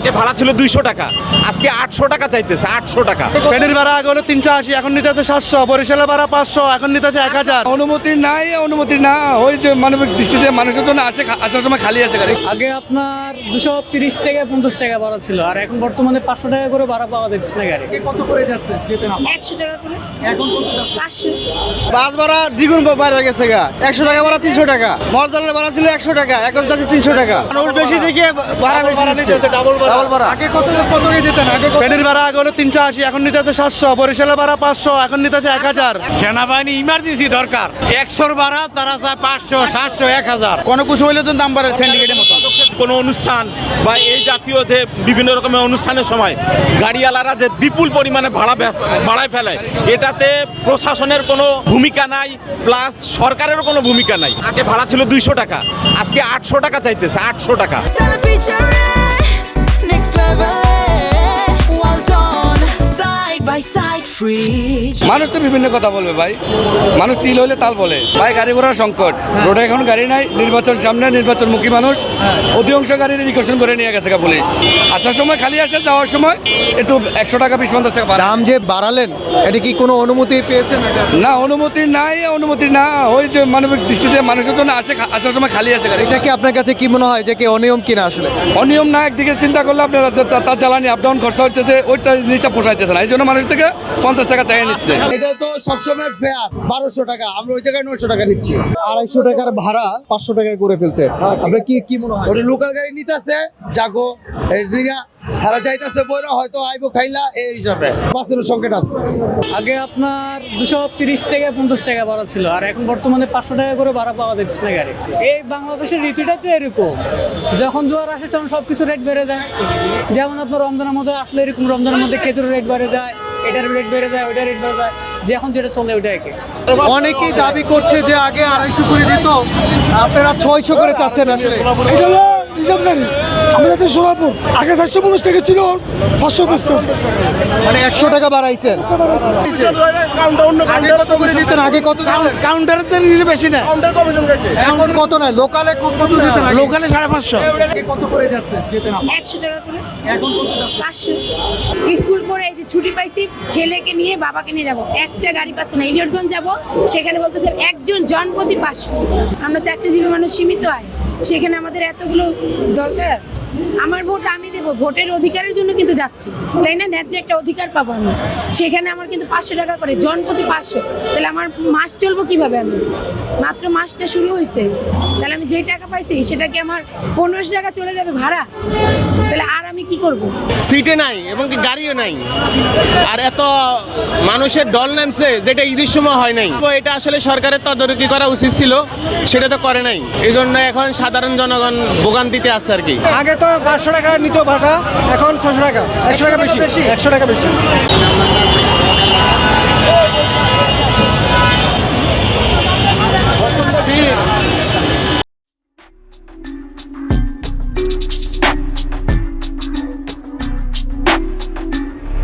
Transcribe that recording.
আগে ভাড়া ছিল 200 টাকা, আজকে 800 টাকা চাইতেছে, 800 টাকা। ফেনীর ভাড়া আগে হলো 380, এখন নিতে আছে 700। বরিশালের ভাড়া 500, এখন নিতে আছে 1000। অনুমতি নাই, অনুমতি না, ওই যে মানবিক দৃষ্টিতে মানুষের জন্য আসার সময় খালি আসে গাড়ি। আগে আপনার 230 থেকে 50 টাকা ভাড়া ছিল, আর এখন বর্তমানে 500 টাকা করে ভাড়া পাওয়া যাচ্ছে না গাড়ি। কত করে যাচ্ছে যেতে না? 100 টাকা করে, এখন 500। বাস ভাড়া দ্বিগুণ বাইরে গেছে গা, 100 টাকা ভাড়া 300 টাকা। মর্যাদার ভাড়া ছিল 100 টাকা, এখন যাচ্ছে 300 টাকা। মানুষ বেশি থেকে ভাড়া বেশি নিচ্ছে, ডাবল ভাড়া। আগে কত করে যেতেন? আগে ফেনীর ভাড়া আগে হলো 380, এখন নিতে আছে 700। বরিশালের ভাড়া 500, এখন নিতে আছে 1000। সেনাবাহিনী ইমার্জেন্সি দরকার, 100 ভাড়া তারা চায় 500, 700, 1000। কোনো কিছু হইলে তো দাম বাড়ে সিন্ডিকেটের মতো। কোনো অনুষ্ঠান বা এই জাতীয় যে বিভিন্ন রকমের অনুষ্ঠানের সময় গাড়িওয়ালারা যে বিপুল পরিমাণে ভাড়ায় ফেলায়, এটাতে প্রশাসনের কোনো ভূমিকা নাই, প্লাস সরকারেরও কোনো ভূমিকা নাই। আগে ভাড়া ছিল 200 টাকা, আজকে 800 টাকা চাইতেছে, 800 টাকা। Stella featuring next level. Well done, side by side, free. মানুষ তো বিভিন্ন কথা বলবে ভাই, মানুষ তিল হইলে তাল বলে ভাই। গাড়ি ঘোড়ার সংকট, রোডে এখন গাড়ি নাই, নির্বাচন সামনে, নির্বাচনমুখী মানুষ, অধিকাংশ গাড়ি রিকশন করে নিয়ে গেছে পুলিশ। আসার সময় খালি আসে, যাওয়ার সময় একটু 100 টাকা 20-50 টাকা বাড়ে। দাম যে বাড়ালেন, এটা কি কোনো অনুমতি পেয়েছেন? না, অনুমতি নাই, অনুমতি না, ওই যে মানবিক দৃষ্টিতে মানুষের জন্য আসার সময় খালি আসে গাড়ি। এটা কি আপনার কাছে কি মনে হয় যে কি অনিয়ম কিনা আসলে? অনিয়ম না, একদিকে চিন্তা করলে আপনারা তার জ্বালানি আপ ডাউন খরচা হইতেছে, ওইটা জিনিসটা পোষাইতেছে না, এই জন্য মানুষ থেকে 50 টাকা চাইয়ে নিচ্ছে। এটা তো সবসময় ফেয়ার 1200 টাকা, আমরা ওই জায়গায় 900 টাকা নিচ্ছি। 250 টাকার ভাড়া 500 টাকায় করে ফেলছে। আপনার কি মনে হয়? ওটা লোকাল গাড়ি নিতে আছে জাগো, এদিকে হারা যাইতেছে বইরা, হয়তো আইবো খাইলা, এই হিসাবে বাসের সংকট আছে। আগে আপনার 230 থেকে 50 টাকা ভাড়া ছিল, আর এখন বর্তমানে 500 টাকা করে ভাড়া পাওয়া যাচ্ছে না গাড়ি। এই বাংলাদেশের রীতিটা তো এরকম, যখন জোয়ার আসে তখন সব কিছু রেট বেড়ে যায়। যেমন আপনার রমজানের মধ্যে আসলে এরকম, রমজানের মধ্যে খেজুরের রেট বেড়ে যায়, এটার রেট বেড়ে যায়, ওইটার রেট বেড়ে যায়, যে এখন যেটা চলে ওইটাই। অনেকেই দাবি করছে যে আগে 250 করে দিত, আপনারা 600 করে চাচ্ছেন আসলে। এটা হলো রিজার্ভ গাড়ি, আমাদের তো সোনারপুর আগে 450 টাকা ছিল, 500 বেচতে আছে, মানে 100 টাকা বাড়াইছেন। আগে কত করে দিতেন? আগে কত? কাউন্টারের তো বেশি না, এখন কত নাই? লোকালে কত দিতেন? লোকালে 550। কত করে যাচ্ছে যেতেন? 100 টাকা করে, এখন 500। স্কুল করে এই যে ছুটি পাইছি, ছেলেকে নিয়ে বাবাকে নিয়ে যাব, একটা গাড়ি পাচ্ছে না। ইলিয়টগঞ্জ যাব, সেখানে বলতেছে একজন জনপ্রতি 500। আমরা চাকরিজীবী মানুষ, সীমিত আয়, সেখানে আমাদের এতগুলো দরকার। আমার ভোট আমি দেবো, ভোটের অধিকারের জন্য কিন্তু যাচ্ছি, তাই না? ন্যায্য একটা অধিকার পাবো আমি, সেখানে আমার কিন্তু 500 টাকা করে, জনপ্রতি 500। তাহলে আমার মাস চলবো কিভাবে? আমি মাত্র মাসটা শুরু হয়েছে, তাহলে আমি যে টাকা পাইছি সেটা কি আমার 1500 টাকা চলে যাবে ভাড়া? তাহলে আর আমি কি করব? সিটে নাই এবং কি গাড়িও নাই, আর এত মানুষের দল নামছে যেটা ঈদের সময় হয় নাই। তো এটা আসলে সরকারের তদারকি করা উচিত ছিল, সেটা তো করে নাই। এই জন্য এখন সাধারণ জনগণ ভোগান্তিতে আছে আর কি। আগে তো 500 টাকা নিত ভাড়া, এখন 600 টাকা, 100 টাকা বেশি, 100 টাকা বেশি।